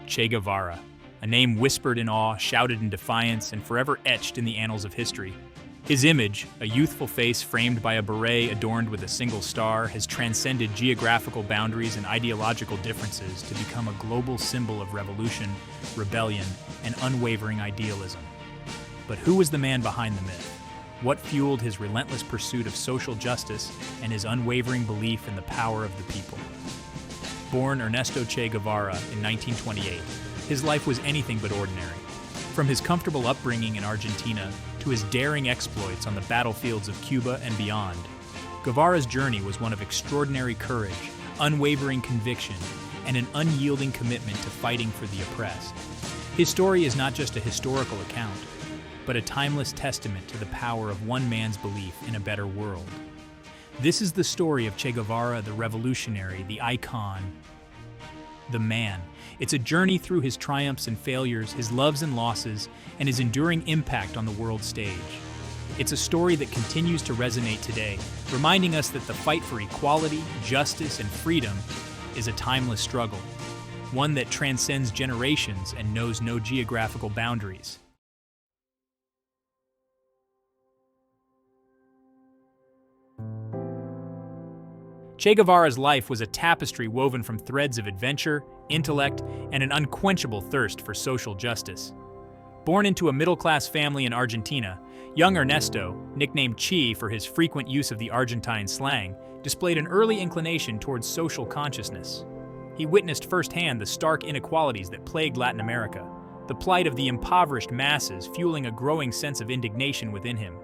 Che Guevara, a name whispered in awe, shouted in defiance, and forever etched in the annals of history. His image, a youthful face framed by a beret adorned with a single star, has transcended geographical boundaries and ideological differences to become a global symbol of revolution, rebellion, and unwavering idealism. But who was the man behind the myth? What fueled his relentless pursuit of social justice and his unwavering belief in the power of the people? Born Ernesto Che Guevara in 1928, his life was anything but ordinary. From his comfortable upbringing in Argentina to his daring exploits on the battlefields of Cuba and beyond, Guevara's journey was one of extraordinary courage, unwavering conviction, and an unyielding commitment to fighting for the oppressed. His story is not just a historical account, but a timeless testament to the power of one man's belief in a better world. This is the story of Che Guevara, the revolutionary, the icon, the man. It's a journey through his triumphs and failures, his loves and losses, and his enduring impact on the world stage. It's a story that continues to resonate today, reminding us that the fight for equality, justice, and freedom is a timeless struggle, one that transcends generations and knows no geographical boundaries. Che Guevara's life was a tapestry woven from threads of adventure, intellect, and an unquenchable thirst for social justice. Born into a middle-class family in Argentina, young Ernesto, nicknamed Che for his frequent use of the Argentine slang, displayed an early inclination towards social consciousness. He witnessed firsthand the stark inequalities that plagued Latin America, the plight of the impoverished masses fueling a growing sense of indignation within him.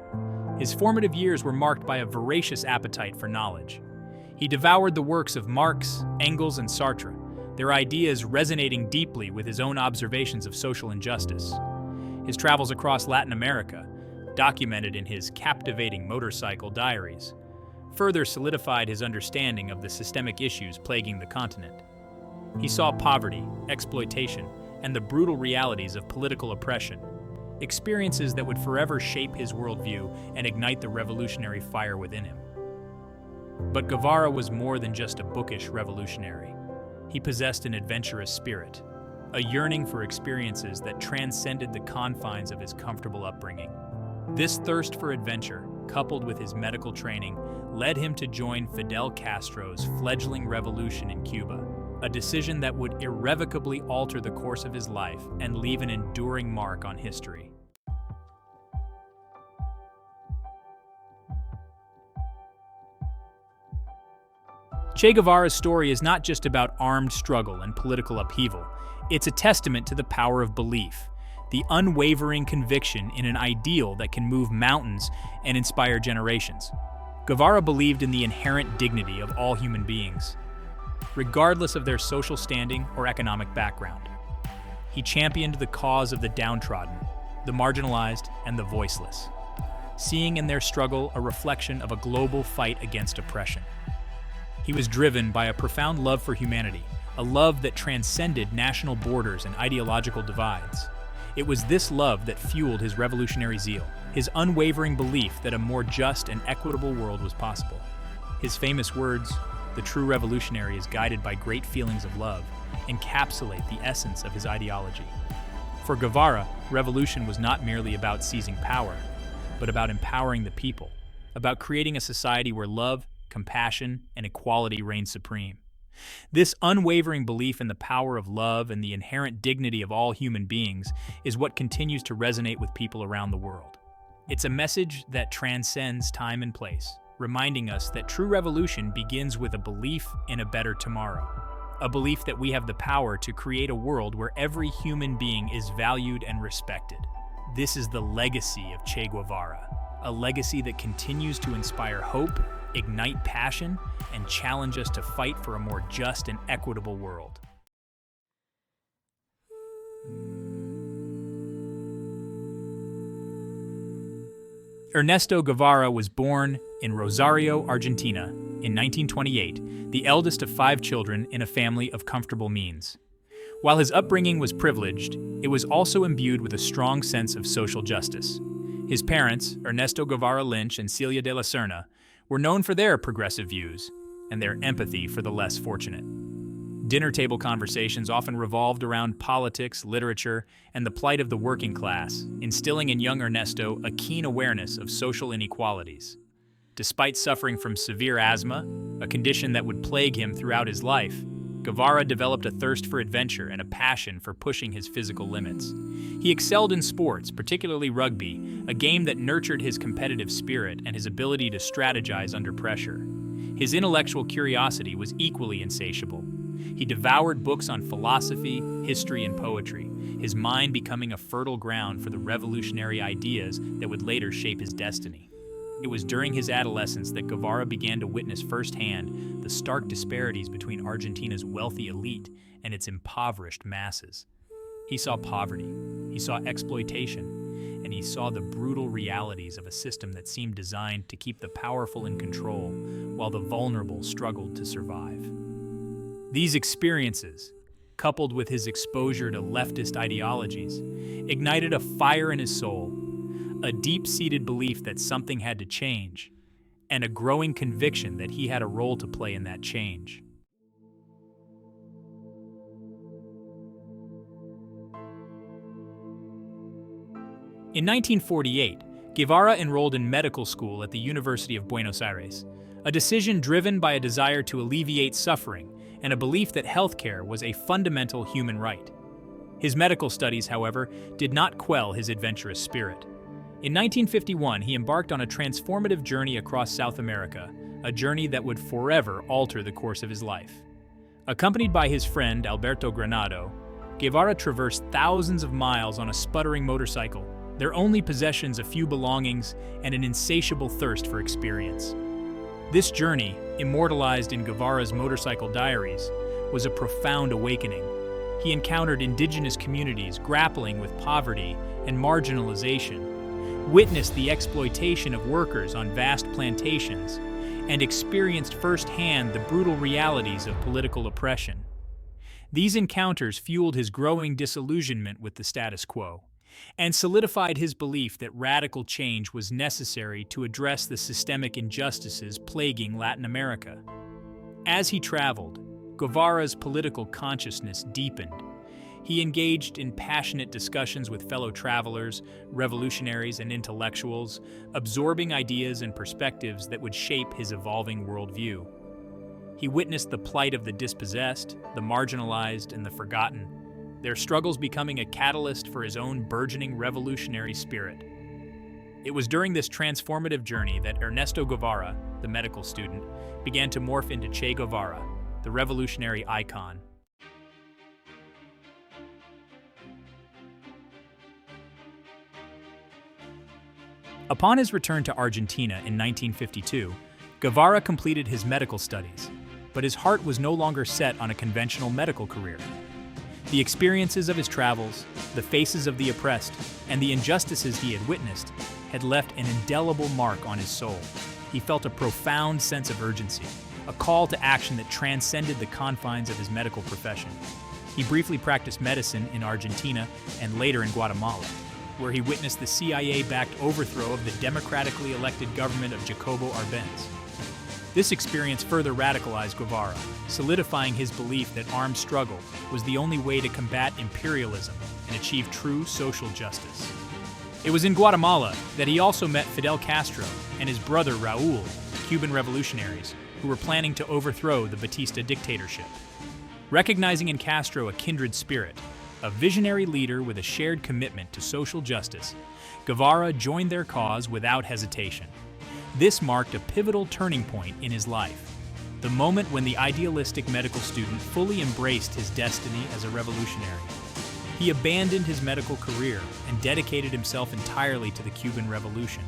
His formative years were marked by a voracious appetite for knowledge. He devoured the works of Marx, Engels, and Sartre, their ideas resonating deeply with his own observations of social injustice. His travels across Latin America, documented in his captivating motorcycle diaries, further solidified his understanding of the systemic issues plaguing the continent. He saw poverty, exploitation, and the brutal realities of political oppression, experiences that would forever shape his worldview and ignite the revolutionary fire within him. But Guevara was more than just a bookish revolutionary. He possessed an adventurous spirit, a yearning for experiences that transcended the confines of his comfortable upbringing. This thirst for adventure, coupled with his medical training, led him to join Fidel Castro's fledgling revolution in Cuba, a decision that would irrevocably alter the course of his life and leave an enduring mark on history. Che Guevara's story is not just about armed struggle and political upheaval. It's a testament to the power of belief, the unwavering conviction in an ideal that can move mountains and inspire generations. Guevara believed in the inherent dignity of all human beings, regardless of their social standing or economic background. He championed the cause of the downtrodden, the marginalized, and the voiceless, seeing in their struggle a reflection of a global fight against oppression. He was driven by a profound love for humanity, a love that transcended national borders and ideological divides. It was this love that fueled his revolutionary zeal, his unwavering belief that a more just and equitable world was possible. His famous words, "The true revolutionary is guided by great feelings of love," encapsulate the essence of his ideology. For Guevara, revolution was not merely about seizing power, but about empowering the people, about creating a society where love, compassion, and equality reign supreme. This unwavering belief in the power of love and the inherent dignity of all human beings is what continues to resonate with people around the world. It's a message that transcends time and place, reminding us that true revolution begins with a belief in a better tomorrow, a belief that we have the power to create a world where every human being is valued and respected. This is the legacy of Che Guevara, a legacy that continues to inspire hope, ignite passion, and challenge us to fight for a more just and equitable world. Ernesto Guevara was born in Rosario, Argentina, in 1928, the eldest of 5 children in a family of comfortable means. While his upbringing was privileged, it was also imbued with a strong sense of social justice. His parents, Ernesto Guevara Lynch and Celia de la Serna, were known for their progressive views and their empathy for the less fortunate. Dinner table conversations often revolved around politics, literature, and the plight of the working class, instilling in young Ernesto a keen awareness of social inequalities. Despite suffering from severe asthma, a condition that would plague him throughout his life, Guevara developed a thirst for adventure and a passion for pushing his physical limits. He excelled in sports, particularly rugby, a game that nurtured his competitive spirit and his ability to strategize under pressure. His intellectual curiosity was equally insatiable. He devoured books on philosophy, history, and poetry, his mind becoming a fertile ground for the revolutionary ideas that would later shape his destiny. It was during his adolescence that Guevara began to witness firsthand the stark disparities between Argentina's wealthy elite and its impoverished masses. He saw poverty, he saw exploitation, and he saw the brutal realities of a system that seemed designed to keep the powerful in control while the vulnerable struggled to survive. These experiences, coupled with his exposure to leftist ideologies, ignited a fire in his soul, a deep-seated belief that something had to change, and a growing conviction that he had a role to play in that change. In 1948, Guevara enrolled in medical school at the University of Buenos Aires, a decision driven by a desire to alleviate suffering and a belief that healthcare was a fundamental human right. His medical studies, however, did not quell his adventurous spirit. In 1951, he embarked on a transformative journey across South America, a journey that would forever alter the course of his life. Accompanied by his friend Alberto Granado, Guevara traversed thousands of miles on a sputtering motorcycle, their only possessions a few belongings and an insatiable thirst for experience. This journey, immortalized in Guevara's motorcycle diaries, was a profound awakening. He encountered indigenous communities grappling with poverty and marginalization, witnessed the exploitation of workers on vast plantations, and experienced firsthand the brutal realities of political oppression. These encounters fueled his growing disillusionment with the status quo, and solidified his belief that radical change was necessary to address the systemic injustices plaguing Latin America. As he traveled, Guevara's political consciousness deepened. He engaged in passionate discussions with fellow travelers, revolutionaries, and intellectuals, absorbing ideas and perspectives that would shape his evolving worldview. He witnessed the plight of the dispossessed, the marginalized, and the forgotten, their struggles becoming a catalyst for his own burgeoning revolutionary spirit. It was during this transformative journey that Ernesto Guevara, the medical student, began to morph into Che Guevara, the revolutionary icon. Upon his return to Argentina in 1952, Guevara completed his medical studies, but his heart was no longer set on a conventional medical career. The experiences of his travels, the faces of the oppressed, and the injustices he had witnessed had left an indelible mark on his soul. He felt a profound sense of urgency, a call to action that transcended the confines of his medical profession. He briefly practiced medicine in Argentina and later in Guatemala, where he witnessed the CIA-backed overthrow of the democratically elected government of Jacobo Arbenz. This experience further radicalized Guevara, solidifying his belief that armed struggle was the only way to combat imperialism and achieve true social justice. It was in Guatemala that he also met Fidel Castro and his brother Raúl, Cuban revolutionaries, who were planning to overthrow the Batista dictatorship. Recognizing in Castro a kindred spirit, a visionary leader with a shared commitment to social justice, Guevara joined their cause without hesitation. This marked a pivotal turning point in his life, the moment when the idealistic medical student fully embraced his destiny as a revolutionary. He abandoned his medical career and dedicated himself entirely to the Cuban Revolution,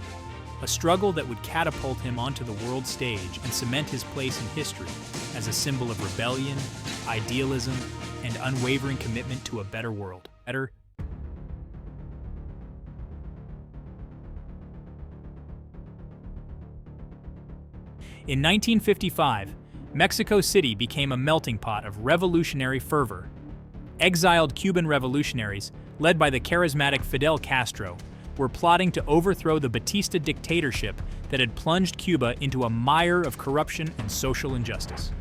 a struggle that would catapult him onto the world stage and cement his place in history as a symbol of rebellion, idealism, and unwavering commitment to a better world. In 1955, Mexico City became a melting pot of revolutionary fervor. Exiled Cuban revolutionaries, led by the charismatic Fidel Castro, were plotting to overthrow the Batista dictatorship that had plunged Cuba into a mire of corruption and social injustice.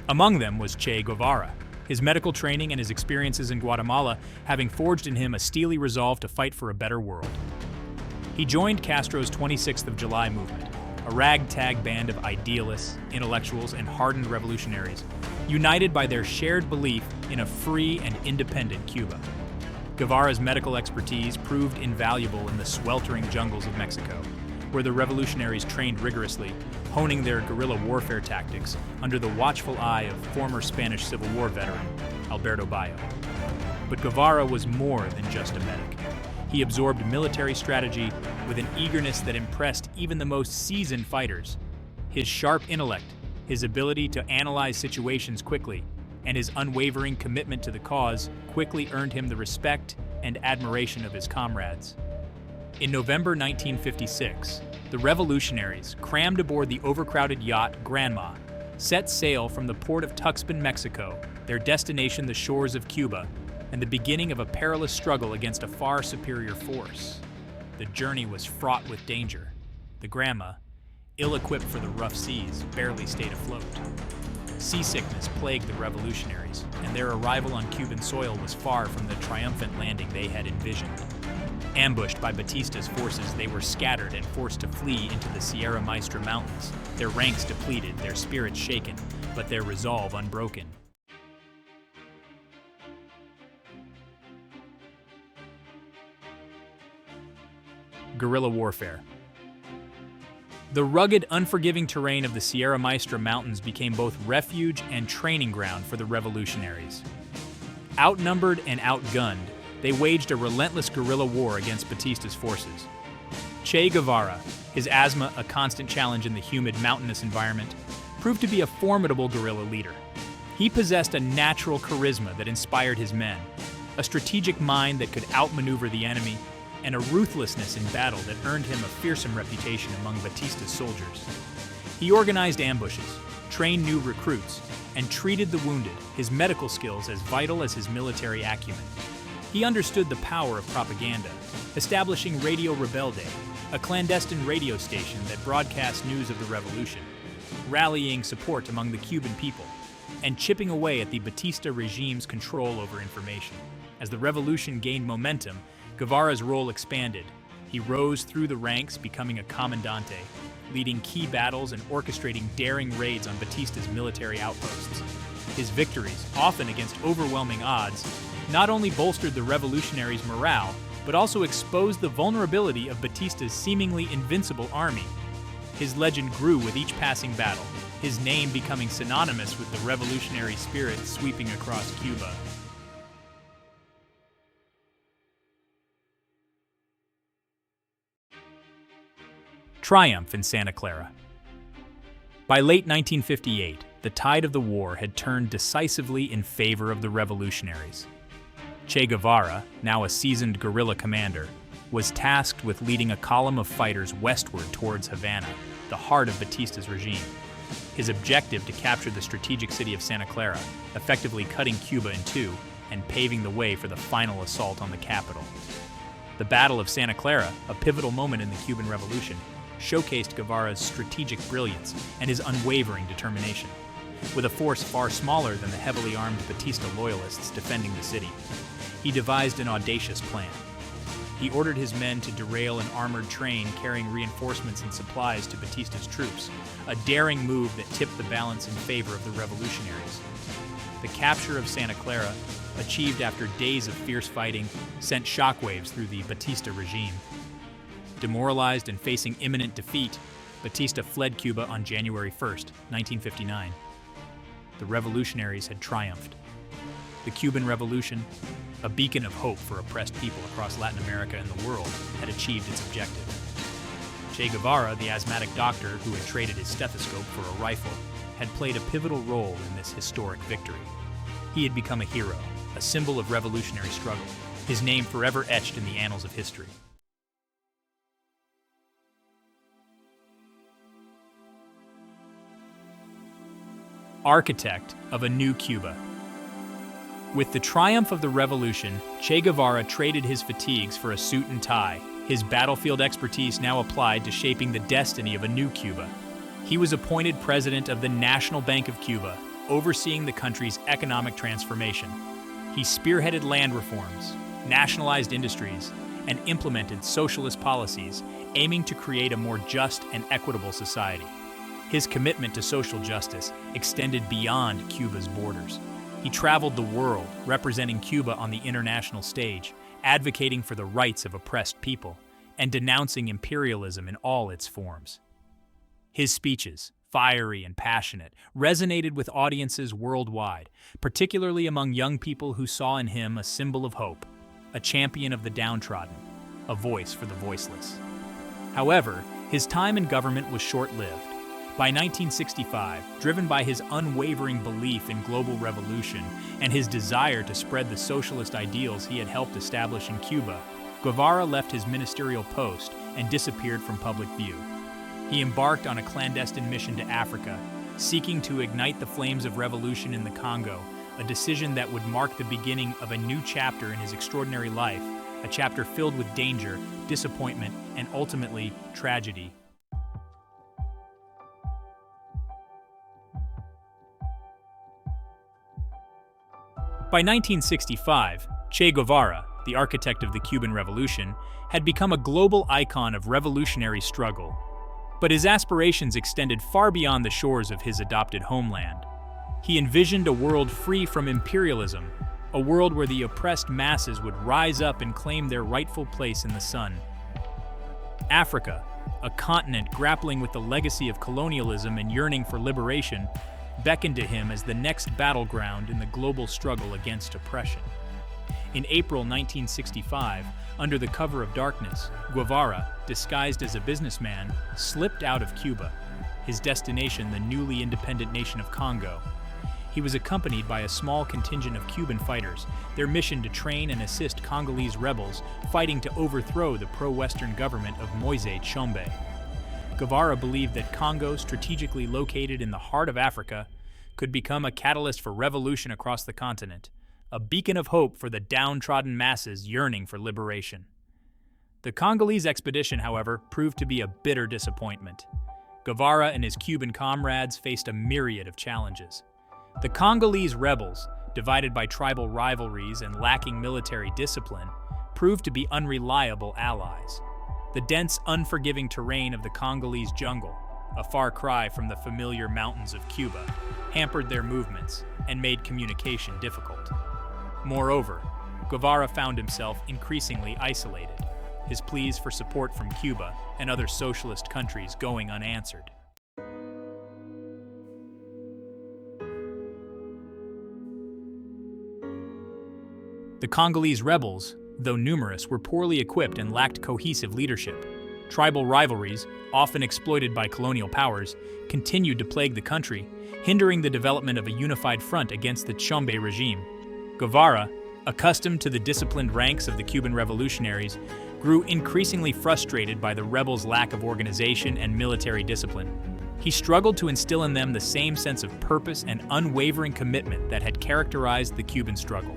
Among them was Che Guevara, his medical training and his experiences in Guatemala having forged in him a steely resolve to fight for a better world. He joined Castro's 26th of July movement, a ragtag band of idealists, intellectuals, and hardened revolutionaries, united by their shared belief in a free and independent Cuba. Guevara's medical expertise proved invaluable in the sweltering jungles of Mexico, where the revolutionaries trained rigorously, honing their guerrilla warfare tactics under the watchful eye of former Spanish Civil War veteran Alberto Bayo. But Guevara was more than just a medic. He absorbed military strategy with an eagerness that impressed even the most seasoned fighters. His sharp intellect, his ability to analyze situations quickly, and his unwavering commitment to the cause quickly earned him the respect and admiration of his comrades. In November 1956, the revolutionaries, crammed aboard the overcrowded yacht Granma, set sail from the port of Tuxpan, Mexico, their destination the shores of Cuba, and the beginning of a perilous struggle against a far superior force. The journey was fraught with danger. The Granma, ill-equipped for the rough seas, barely stayed afloat. Seasickness plagued the revolutionaries, and their arrival on Cuban soil was far from the triumphant landing they had envisioned. Ambushed by Batista's forces, they were scattered and forced to flee into the Sierra Maestra Mountains, their ranks depleted, their spirits shaken, but their resolve unbroken. Guerrilla Warfare. The rugged, unforgiving terrain of the Sierra Maestra Mountains became both refuge and training ground for the revolutionaries. Outnumbered and outgunned, they waged a relentless guerrilla war against Batista's forces. Che Guevara, his asthma a constant challenge in the humid, mountainous environment, proved to be a formidable guerrilla leader. He possessed a natural charisma that inspired his men, a strategic mind that could outmaneuver the enemy, and a ruthlessness in battle that earned him a fearsome reputation among Batista's soldiers. He organized ambushes, trained new recruits, and treated the wounded, his medical skills as vital as his military acumen. He understood the power of propaganda, establishing Radio Rebelde, a clandestine radio station that broadcast news of the revolution, rallying support among the Cuban people, and chipping away at the Batista regime's control over information. As the revolution gained momentum, Guevara's role expanded. He rose through the ranks, becoming a comandante, leading key battles and orchestrating daring raids on Batista's military outposts. His victories, often against overwhelming odds, not only bolstered the revolutionaries' morale, but also exposed the vulnerability of Batista's seemingly invincible army. His legend grew with each passing battle, his name becoming synonymous with the revolutionary spirit sweeping across Cuba. Triumph in Santa Clara. By late 1958, the tide of the war had turned decisively in favor of the revolutionaries. Che Guevara, now a seasoned guerrilla commander, was tasked with leading a column of fighters westward towards Havana, the heart of Batista's regime. His objective to capture the strategic city of Santa Clara, effectively cutting Cuba in two and paving the way for the final assault on the capital. The Battle of Santa Clara, a pivotal moment in the Cuban Revolution, showcased Guevara's strategic brilliance and his unwavering determination. With a force far smaller than the heavily armed Batista loyalists defending the city, he devised an audacious plan. He ordered his men to derail an armored train carrying reinforcements and supplies to Batista's troops, a daring move that tipped the balance in favor of the revolutionaries. The capture of Santa Clara, achieved after days of fierce fighting, sent shockwaves through the Batista regime. Demoralized and facing imminent defeat, Batista fled Cuba on January 1st, 1959. The revolutionaries had triumphed. The Cuban Revolution, a beacon of hope for oppressed people across Latin America and the world, had achieved its objective. Che Guevara, the asthmatic doctor who had traded his stethoscope for a rifle, had played a pivotal role in this historic victory. He had become a hero, a symbol of revolutionary struggle, his name forever etched in the annals of history. Architect of a new Cuba. With the triumph of the revolution, Che Guevara traded his fatigues for a suit and tie, his battlefield expertise now applied to shaping the destiny of a new Cuba. He was appointed president of the National Bank of Cuba, overseeing the country's economic transformation. He spearheaded land reforms, nationalized industries, and implemented socialist policies aiming to create a more just and equitable society. His commitment to social justice extended beyond Cuba's borders. He traveled the world, representing Cuba on the international stage, advocating for the rights of oppressed people, and denouncing imperialism in all its forms. His speeches, fiery and passionate, resonated with audiences worldwide, particularly among young people who saw in him a symbol of hope, a champion of the downtrodden, a voice for the voiceless. However, his time in government was short-lived. By 1965, driven by his unwavering belief in global revolution and his desire to spread the socialist ideals he had helped establish in Cuba, Guevara left his ministerial post and disappeared from public view. He embarked on a clandestine mission to Africa, seeking to ignite the flames of revolution in the Congo, a decision that would mark the beginning of a new chapter in his extraordinary life, a chapter filled with danger, disappointment, and ultimately, tragedy. By 1965, Che Guevara, the architect of the Cuban Revolution, had become a global icon of revolutionary struggle. But his aspirations extended far beyond the shores of his adopted homeland. He envisioned a world free from imperialism, a world where the oppressed masses would rise up and claim their rightful place in the sun. Africa, a continent grappling with the legacy of colonialism and yearning for liberation, beckoned to him as the next battleground in the global struggle against oppression. In April 1965, under the cover of darkness, Guevara, disguised as a businessman, slipped out of Cuba, his destination the newly independent nation of Congo. He was accompanied by a small contingent of Cuban fighters, their mission to train and assist Congolese rebels fighting to overthrow the pro-Western government of Moise Tshombe. Guevara believed that Congo, strategically located in the heart of Africa, could become a catalyst for revolution across the continent, a beacon of hope for the downtrodden masses yearning for liberation. The Congolese expedition, however, proved to be a bitter disappointment. Guevara and his Cuban comrades faced a myriad of challenges. The Congolese rebels, divided by tribal rivalries and lacking military discipline, proved to be unreliable allies. The dense, unforgiving terrain of the Congolese jungle, a far cry from the familiar mountains of Cuba, hampered their movements and made communication difficult. Moreover, Guevara found himself increasingly isolated, his pleas for support from Cuba and other socialist countries going unanswered. The Congolese rebels, though numerous, were poorly equipped and lacked cohesive leadership. Tribal rivalries, often exploited by colonial powers, continued to plague the country, hindering the development of a unified front against the Tshombe regime. Guevara, accustomed to the disciplined ranks of the Cuban revolutionaries, grew increasingly frustrated by the rebels' lack of organization and military discipline. He struggled to instill in them the same sense of purpose and unwavering commitment that had characterized the Cuban struggle.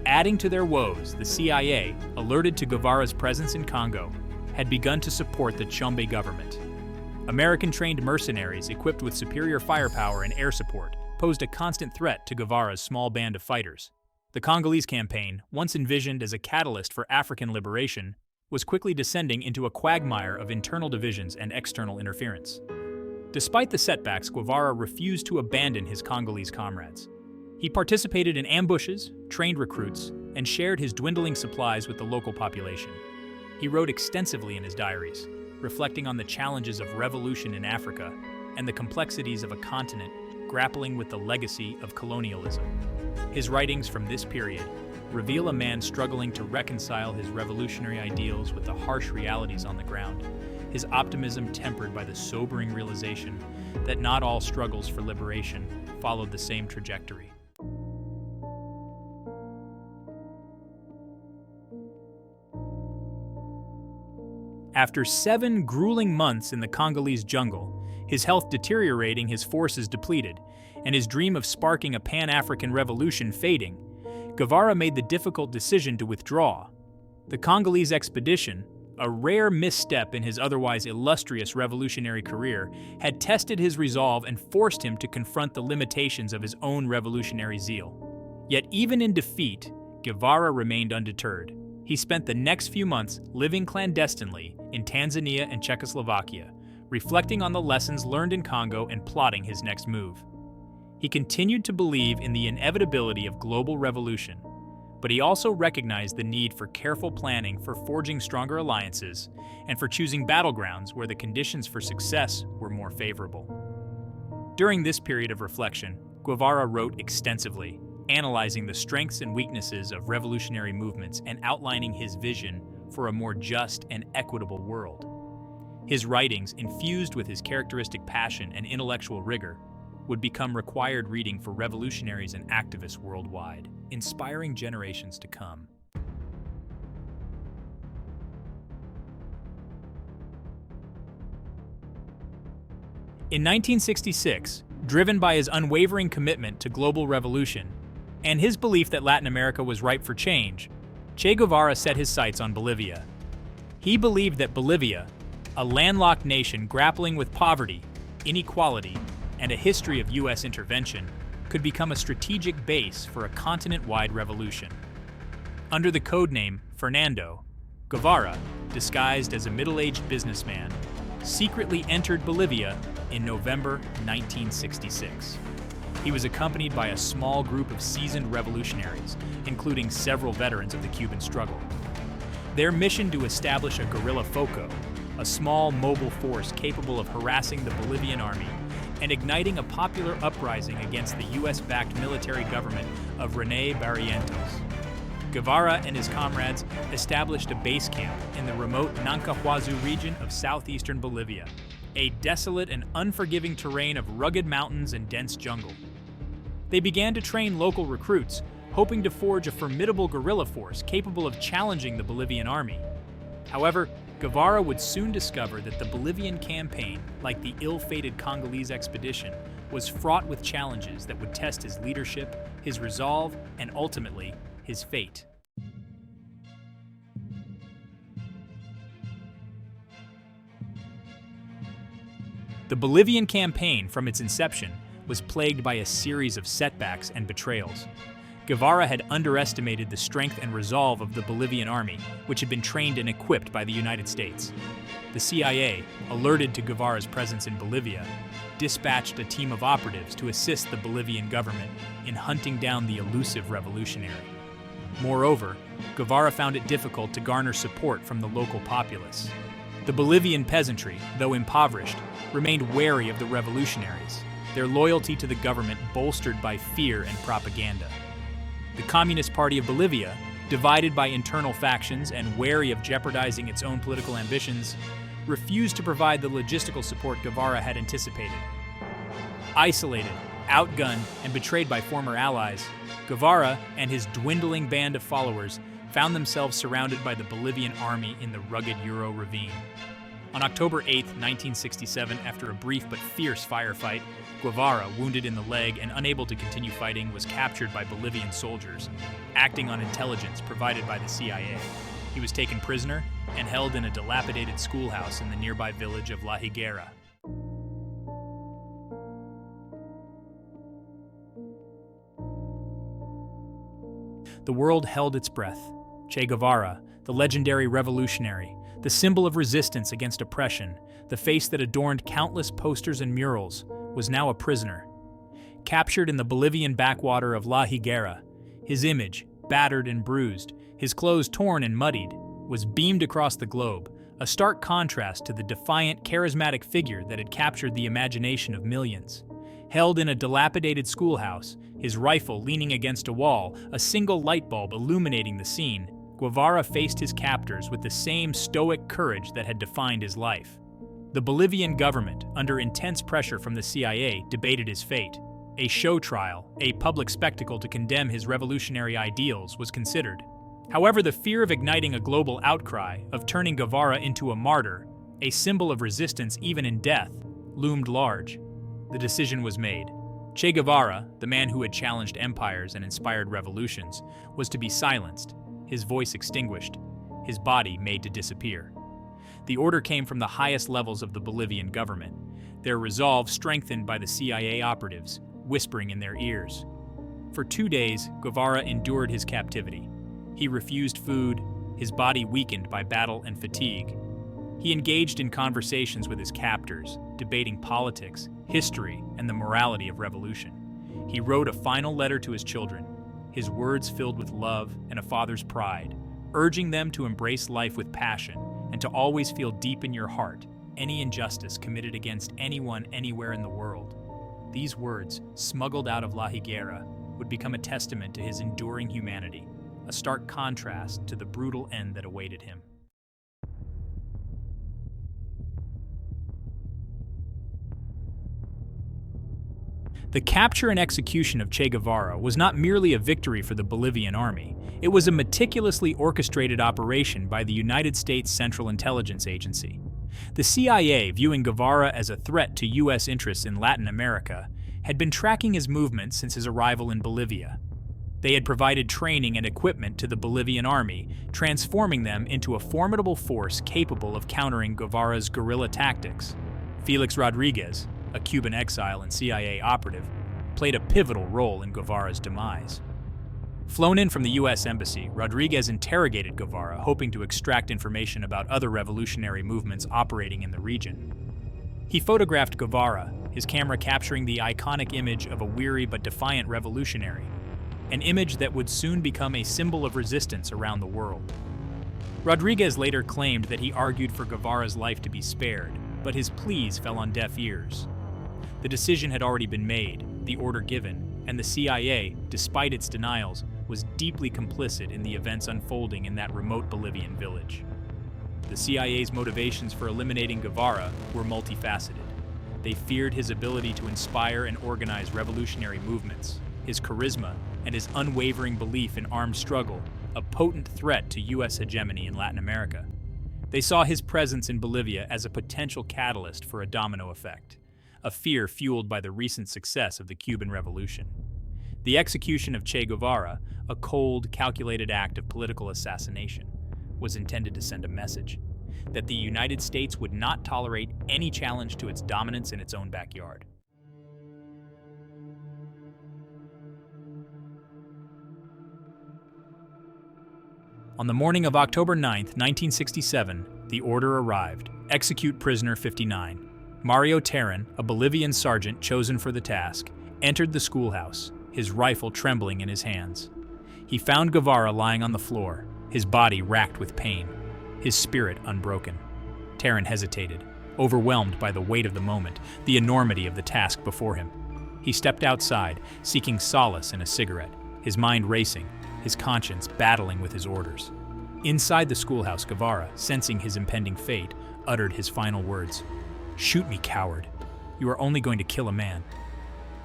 Adding to their woes, the CIA, alerted to Guevara's presence in Congo, had begun to support the Tshombe government. American-trained mercenaries equipped with superior firepower and air support posed a constant threat to Guevara's small band of fighters. The Congolese campaign, once envisioned as a catalyst for African liberation, was quickly descending into a quagmire of internal divisions and external interference. Despite the setbacks, Guevara refused to abandon his Congolese comrades. He participated in ambushes, trained recruits, and shared his dwindling supplies with the local population. He wrote extensively in his diaries, reflecting on the challenges of revolution in Africa and the complexities of a continent grappling with the legacy of colonialism. His writings from this period reveal a man struggling to reconcile his revolutionary ideals with the harsh realities on the ground, his optimism tempered by the sobering realization that not all struggles for liberation followed the same trajectory. After 7 grueling months in the Congolese jungle, his health deteriorating, his forces depleted, and his dream of sparking a Pan-African revolution fading, Guevara made the difficult decision to withdraw. The Congolese expedition, a rare misstep in his otherwise illustrious revolutionary career, had tested his resolve and forced him to confront the limitations of his own revolutionary zeal. Yet even in defeat, Guevara remained undeterred. He spent the next few months living clandestinely in Tanzania and Czechoslovakia, reflecting on the lessons learned in Congo and plotting his next move. He continued to believe in the inevitability of global revolution, but he also recognized the need for careful planning for forging stronger alliances and for choosing battlegrounds where the conditions for success were more favorable. During this period of reflection, Guevara wrote extensively, analyzing the strengths and weaknesses of revolutionary movements and outlining his vision for a more just and equitable world. His writings, infused with his characteristic passion and intellectual rigor, would become required reading for revolutionaries and activists worldwide, inspiring generations to come. In 1966, driven by his unwavering commitment to global revolution and his belief that Latin America was ripe for change, Che Guevara set his sights on Bolivia. He believed that Bolivia, a landlocked nation grappling with poverty, inequality, and a history of U.S. intervention, could become a strategic base for a continent-wide revolution. Under the codename Fernando, Guevara, disguised as a middle-aged businessman, secretly entered Bolivia in November 1966. He was accompanied by a small group of seasoned revolutionaries, including several veterans of the Cuban struggle. Their mission to establish a guerrilla foco, a small mobile force capable of harassing the Bolivian army and igniting a popular uprising against the US-backed military government of René Barrientos. Guevara and his comrades established a base camp in the remote Nancahuazu region of southeastern Bolivia, a desolate and unforgiving terrain of rugged mountains and dense jungle. They began to train local recruits, hoping to forge a formidable guerrilla force capable of challenging the Bolivian army. However, Guevara would soon discover that the Bolivian campaign, like the ill-fated Congolese expedition, was fraught with challenges that would test his leadership, his resolve, and ultimately, his fate. The Bolivian campaign, from its inception, was plagued by a series of setbacks and betrayals. Guevara had underestimated the strength and resolve of the Bolivian army, which had been trained and equipped by the United States. The CIA, alerted to Guevara's presence in Bolivia, dispatched a team of operatives to assist the Bolivian government in hunting down the elusive revolutionary. Moreover, Guevara found it difficult to garner support from the local populace. The Bolivian peasantry, though impoverished, remained wary of the revolutionaries, their loyalty to the government bolstered by fear and propaganda. The Communist Party of Bolivia, divided by internal factions and wary of jeopardizing its own political ambitions, refused to provide the logistical support Guevara had anticipated. Isolated, outgunned, and betrayed by former allies, Guevara and his dwindling band of followers found themselves surrounded by the Bolivian army in the rugged Uro ravine. On October 8, 1967, after a brief but fierce firefight, Guevara, wounded in the leg and unable to continue fighting, was captured by Bolivian soldiers, acting on intelligence provided by the CIA. He was taken prisoner and held in a dilapidated schoolhouse in the nearby village of La Higuera. The world held its breath. Che Guevara, the legendary revolutionary, the symbol of resistance against oppression, the face that adorned countless posters and murals, was now a prisoner. Captured in the Bolivian backwater of La Higuera, his image, battered and bruised, his clothes torn and muddied, was beamed across the globe, a stark contrast to the defiant, charismatic figure that had captured the imagination of millions. Held in a dilapidated schoolhouse, his rifle leaning against a wall, a single light bulb illuminating the scene, Guevara faced his captors with the same stoic courage that had defined his life. The Bolivian government, under intense pressure from the CIA, debated his fate. A show trial, a public spectacle to condemn his revolutionary ideals, was considered. However, the fear of igniting a global outcry, of turning Guevara into a martyr, a symbol of resistance even in death, loomed large. The decision was made. Che Guevara, the man who had challenged empires and inspired revolutions, was to be silenced, his voice extinguished, his body made to disappear. The order came from the highest levels of the Bolivian government, their resolve strengthened by the CIA operatives, whispering in their ears. For 2 days, Guevara endured his captivity. He refused food, his body weakened by battle and fatigue. He engaged in conversations with his captors, debating politics, history, and the morality of revolution. He wrote a final letter to his children, his words filled with love and a father's pride, urging them to embrace life with passion and to always feel deep in your heart any injustice committed against anyone anywhere in the world. These words, smuggled out of La Higuera, would become a testament to his enduring humanity, a stark contrast to the brutal end that awaited him. The capture and execution of Che Guevara was not merely a victory for the Bolivian army. It was a meticulously orchestrated operation by the United States Central Intelligence Agency. The CIA, viewing Guevara as a threat to U.S. interests in Latin America, had been tracking his movements since his arrival in Bolivia. They had provided training and equipment to the Bolivian army, transforming them into a formidable force capable of countering Guevara's guerrilla tactics. Felix Rodriguez, a Cuban exile and CIA operative, played a pivotal role in Guevara's demise. Flown in from the U.S. Embassy, Rodriguez interrogated Guevara, hoping to extract information about other revolutionary movements operating in the region. He photographed Guevara, his camera capturing the iconic image of a weary but defiant revolutionary, an image that would soon become a symbol of resistance around the world. Rodriguez later claimed that he argued for Guevara's life to be spared, but his pleas fell on deaf ears. The decision had already been made, the order given, and the CIA, despite its denials, was deeply complicit in the events unfolding in that remote Bolivian village. The CIA's motivations for eliminating Guevara were multifaceted. They feared his ability to inspire and organize revolutionary movements, his charisma, and his unwavering belief in armed struggle, a potent threat to U.S. hegemony in Latin America. They saw his presence in Bolivia as a potential catalyst for a domino effect, a fear fueled by the recent success of the Cuban Revolution. The execution of Che Guevara, a cold, calculated act of political assassination, was intended to send a message that the United States would not tolerate any challenge to its dominance in its own backyard. On the morning of October 9, 1967, the order arrived: execute prisoner 59. Mario Terán, a Bolivian sergeant chosen for the task, entered the schoolhouse, his rifle trembling in his hands. He found Guevara lying on the floor, his body racked with pain, his spirit unbroken. Terán hesitated, overwhelmed by the weight of the moment, the enormity of the task before him. He stepped outside, seeking solace in a cigarette, his mind racing, his conscience battling with his orders. Inside the schoolhouse, Guevara, sensing his impending fate, uttered his final words: "Shoot me, coward. You are only going to kill a man."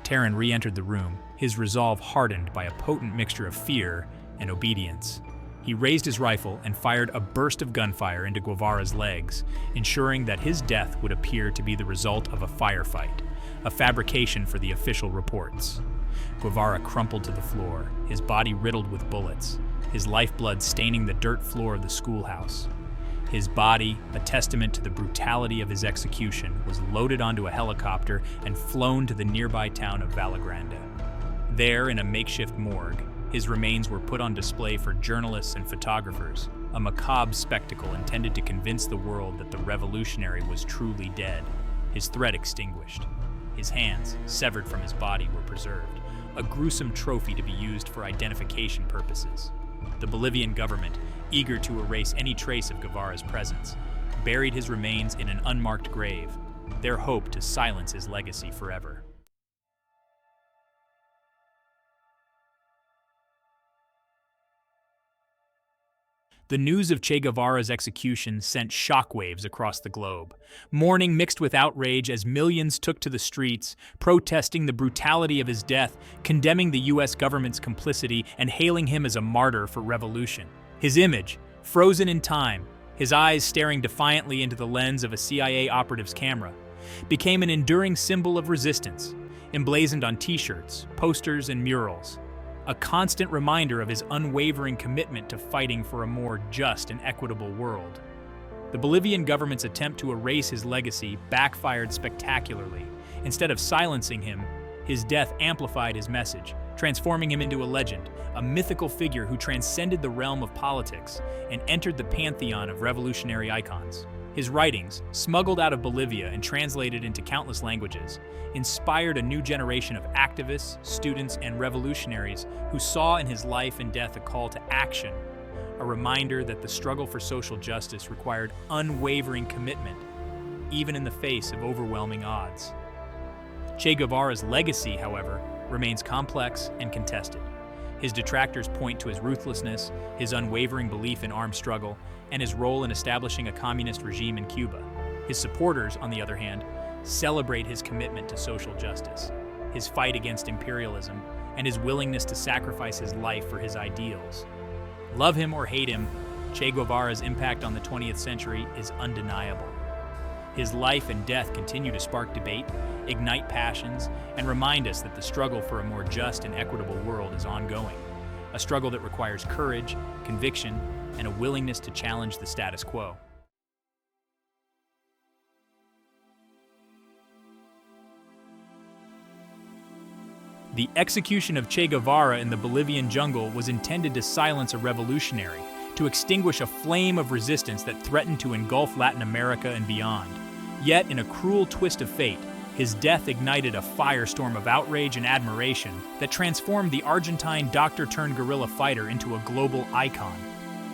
Terán re-entered the room, his resolve hardened by a potent mixture of fear and obedience. He raised his rifle and fired a burst of gunfire into Guevara's legs, ensuring that his death would appear to be the result of a firefight, a fabrication for the official reports. Guevara crumpled to the floor, his body riddled with bullets, his lifeblood staining the dirt floor of the schoolhouse. His body, a testament to the brutality of his execution, was loaded onto a helicopter and flown to the nearby town of Vallegrande. There, in a makeshift morgue, his remains were put on display for journalists and photographers, a macabre spectacle intended to convince the world that the revolutionary was truly dead, his threat extinguished. His hands, severed from his body, were preserved, a gruesome trophy to be used for identification purposes. The Bolivian government, eager to erase any trace of Guevara's presence, buried his remains in an unmarked grave, their hope to silence his legacy forever. The news of Che Guevara's execution sent shockwaves across the globe. Mourning mixed with outrage as millions took to the streets, protesting the brutality of his death, condemning the U.S. government's complicity, and hailing him as a martyr for revolution. His image, frozen in time, his eyes staring defiantly into the lens of a CIA operative's camera, became an enduring symbol of resistance, emblazoned on t-shirts, posters, and murals. A constant reminder of his unwavering commitment to fighting for a more just and equitable world. The Bolivian government's attempt to erase his legacy backfired spectacularly. Instead of silencing him, his death amplified his message, transforming him into a legend, a mythical figure who transcended the realm of politics and entered the pantheon of revolutionary icons. His writings, smuggled out of Bolivia and translated into countless languages, inspired a new generation of activists, students, and revolutionaries who saw in his life and death a call to action, a reminder that the struggle for social justice required unwavering commitment, even in the face of overwhelming odds. Che Guevara's legacy, however, remains complex and contested. His detractors point to his ruthlessness, his unwavering belief in armed struggle, and his role in establishing a communist regime in Cuba. His supporters, on the other hand, celebrate his commitment to social justice, his fight against imperialism, and his willingness to sacrifice his life for his ideals. Love him or hate him, Che Guevara's impact on the 20th century is undeniable. His life and death continue to spark debate, ignite passions, and remind us that the struggle for a more just and equitable world is ongoing, a struggle that requires courage, conviction, and a willingness to challenge the status quo. The execution of Che Guevara in the Bolivian jungle was intended to silence a revolutionary, to extinguish a flame of resistance that threatened to engulf Latin America and beyond. Yet, in a cruel twist of fate, his death ignited a firestorm of outrage and admiration that transformed the Argentine doctor-turned-guerrilla fighter into a global icon.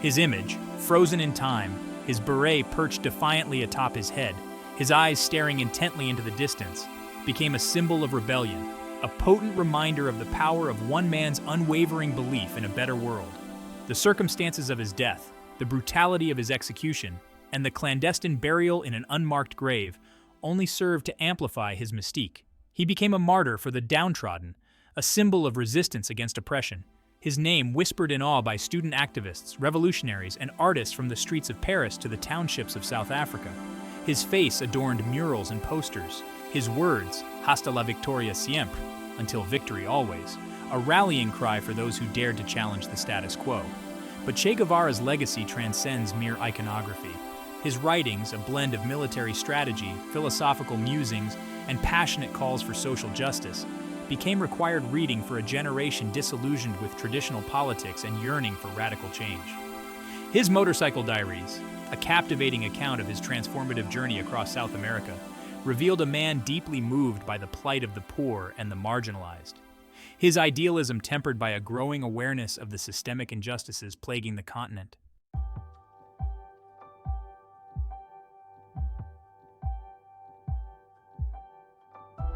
His image, frozen in time, his beret perched defiantly atop his head, his eyes staring intently into the distance, became a symbol of rebellion, a potent reminder of the power of one man's unwavering belief in a better world. The circumstances of his death, the brutality of his execution, and the clandestine burial in an unmarked grave only served to amplify his mystique. He became a martyr for the downtrodden, a symbol of resistance against oppression. His name whispered in awe by student activists, revolutionaries, and artists from the streets of Paris to the townships of South Africa. His face adorned murals and posters. His words, "Hasta la victoria siempre," until victory always, a rallying cry for those who dared to challenge the status quo. But Che Guevara's legacy transcends mere iconography. His writings, a blend of military strategy, philosophical musings, and passionate calls for social justice, became required reading for a generation disillusioned with traditional politics and yearning for radical change. His Motorcycle Diaries, a captivating account of his transformative journey across South America, revealed a man deeply moved by the plight of the poor and the marginalized. His idealism tempered by a growing awareness of the systemic injustices plaguing the continent.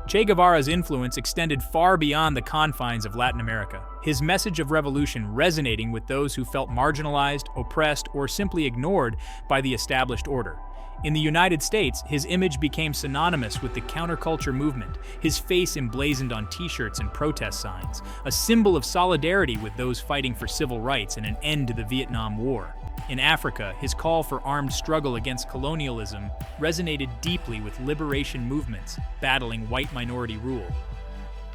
Che Guevara's influence extended far beyond the confines of Latin America, his message of revolution resonating with those who felt marginalized, oppressed, or simply ignored by the established order. In the United States, his image became synonymous with the counterculture movement, his face emblazoned on t-shirts and protest signs, a symbol of solidarity with those fighting for civil rights and an end to the Vietnam War. In Africa, his call for armed struggle against colonialism resonated deeply with liberation movements battling white minority rule.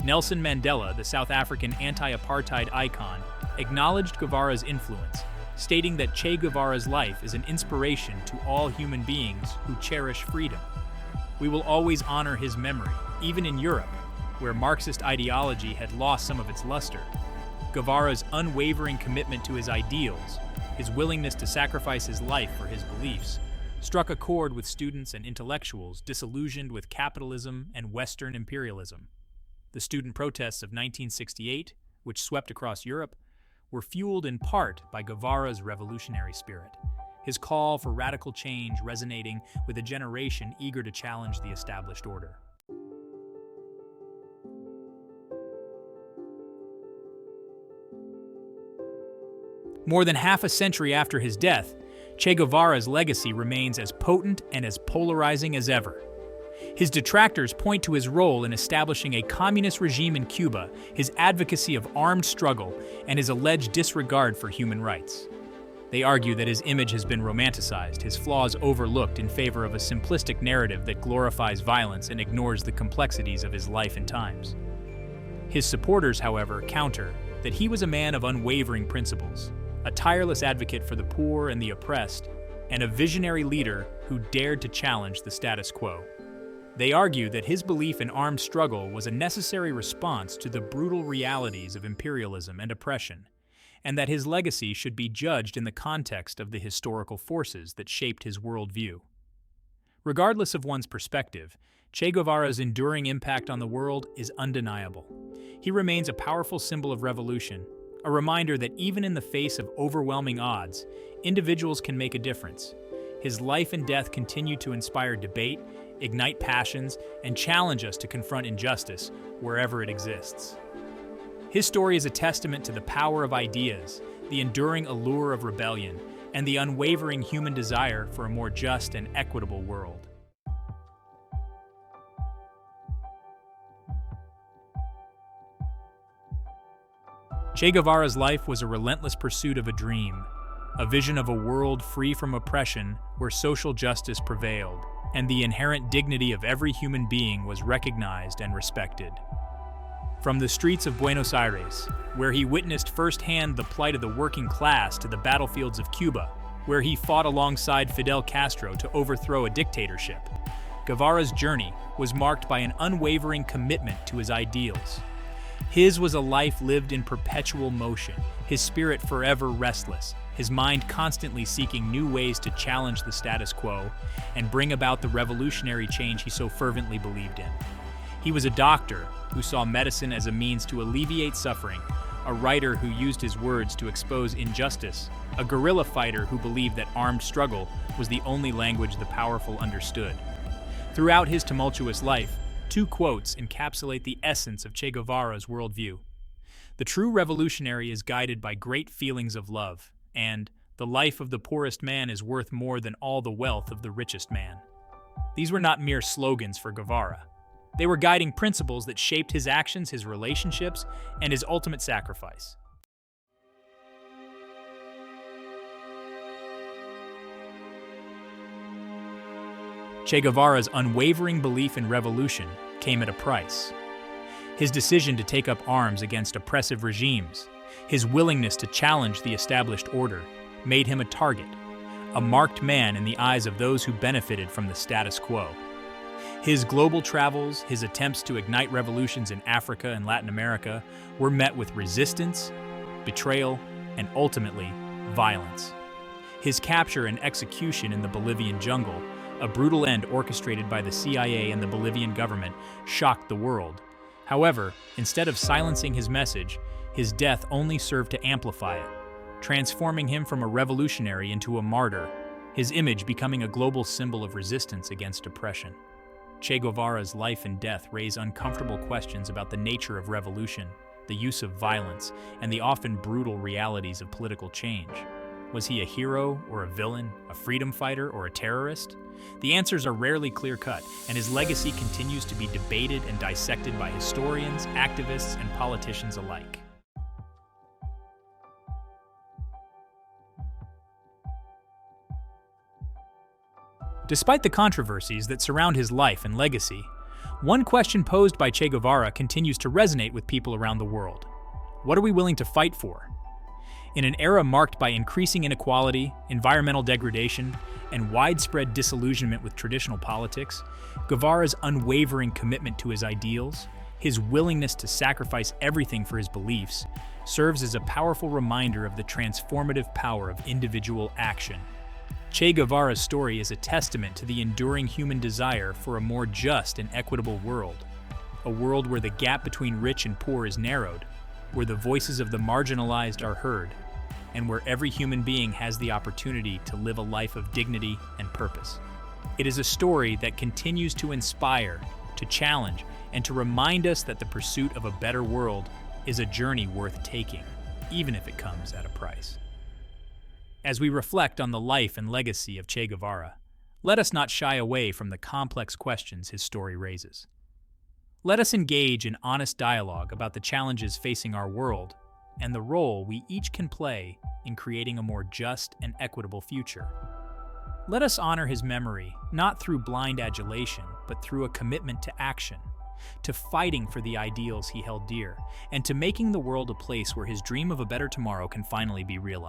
Nelson Mandela, the South African anti-apartheid icon, acknowledged Guevara's influence, stating that Che Guevara's life is an inspiration to all human beings who cherish freedom. We will always honor his memory, even in Europe, where Marxist ideology had lost some of its luster. Guevara's unwavering commitment to his ideals, his willingness to sacrifice his life for his beliefs, struck a chord with students and intellectuals disillusioned with capitalism and Western imperialism. The student protests of 1968, which swept across Europe, were fueled in part by Guevara's revolutionary spirit, his call for radical change resonating with a generation eager to challenge the established order. More than half a century after his death, Che Guevara's legacy remains as potent and as polarizing as ever. His detractors point to his role in establishing a communist regime in Cuba, his advocacy of armed struggle, and his alleged disregard for human rights. They argue that his image has been romanticized, his flaws overlooked in favor of a simplistic narrative that glorifies violence and ignores the complexities of his life and times. His supporters, however, counter that he was a man of unwavering principles, a tireless advocate for the poor and the oppressed, and a visionary leader who dared to challenge the status quo. They argue that his belief in armed struggle was a necessary response to the brutal realities of imperialism and oppression, and that his legacy should be judged in the context of the historical forces that shaped his worldview. Regardless of one's perspective, Che Guevara's enduring impact on the world is undeniable. He remains a powerful symbol of revolution, a reminder that even in the face of overwhelming odds, individuals can make a difference. His life and death continue to inspire debate, ignite passions, and challenge us to confront injustice wherever it exists. His story is a testament to the power of ideas, the enduring allure of rebellion, and the unwavering human desire for a more just and equitable world. Che Guevara's life was a relentless pursuit of a dream, a vision of a world free from oppression where social justice prevailed, and the inherent dignity of every human being was recognized and respected. From the streets of Buenos Aires, where he witnessed firsthand the plight of the working class, to the battlefields of Cuba, where he fought alongside Fidel Castro to overthrow a dictatorship, Guevara's journey was marked by an unwavering commitment to his ideals. His was a life lived in perpetual motion, his spirit forever restless, his mind constantly seeking new ways to challenge the status quo and bring about the revolutionary change he so fervently believed in. He was a doctor who saw medicine as a means to alleviate suffering, a writer who used his words to expose injustice, a guerrilla fighter who believed that armed struggle was the only language the powerful understood. Throughout his tumultuous life, two quotes encapsulate the essence of Che Guevara's worldview. The true revolutionary is guided by great feelings of love, and the life of the poorest man is worth more than all the wealth of the richest man. These were not mere slogans for Guevara. They were guiding principles that shaped his actions, his relationships, and his ultimate sacrifice. Che Guevara's unwavering belief in revolution came at a price. His decision to take up arms against oppressive regimes, his willingness to challenge the established order, made him a target, a marked man in the eyes of those who benefited from the status quo. His global travels, his attempts to ignite revolutions in Africa and Latin America, were met with resistance, betrayal, and ultimately, violence. His capture and execution in the Bolivian jungle, a brutal end orchestrated by the CIA and the Bolivian government, shocked the world. However, instead of silencing his message, his death only served to amplify it, transforming him from a revolutionary into a martyr, his image becoming a global symbol of resistance against oppression. Che Guevara's life and death raise uncomfortable questions about the nature of revolution, the use of violence, and the often brutal realities of political change. Was he a hero or a villain, a freedom fighter or a terrorist? The answers are rarely clear-cut, and his legacy continues to be debated and dissected by historians, activists, and politicians alike. Despite the controversies that surround his life and legacy, one question posed by Che Guevara continues to resonate with people around the world. What are we willing to fight for? In an era marked by increasing inequality, environmental degradation, and widespread disillusionment with traditional politics, Guevara's unwavering commitment to his ideals, his willingness to sacrifice everything for his beliefs, serves as a powerful reminder of the transformative power of individual action. Che Guevara's story is a testament to the enduring human desire for a more just and equitable world, a world where the gap between rich and poor is narrowed, where the voices of the marginalized are heard, and where every human being has the opportunity to live a life of dignity and purpose. It is a story that continues to inspire, to challenge, and to remind us that the pursuit of a better world is a journey worth taking, even if it comes at a price. As we reflect on the life and legacy of Che Guevara, let us not shy away from the complex questions his story raises. Let us engage in honest dialogue about the challenges facing our world and the role we each can play in creating a more just and equitable future. Let us honor his memory, not through blind adulation, but through a commitment to action, to fighting for the ideals he held dear, and to making the world a place where his dream of a better tomorrow can finally be realized.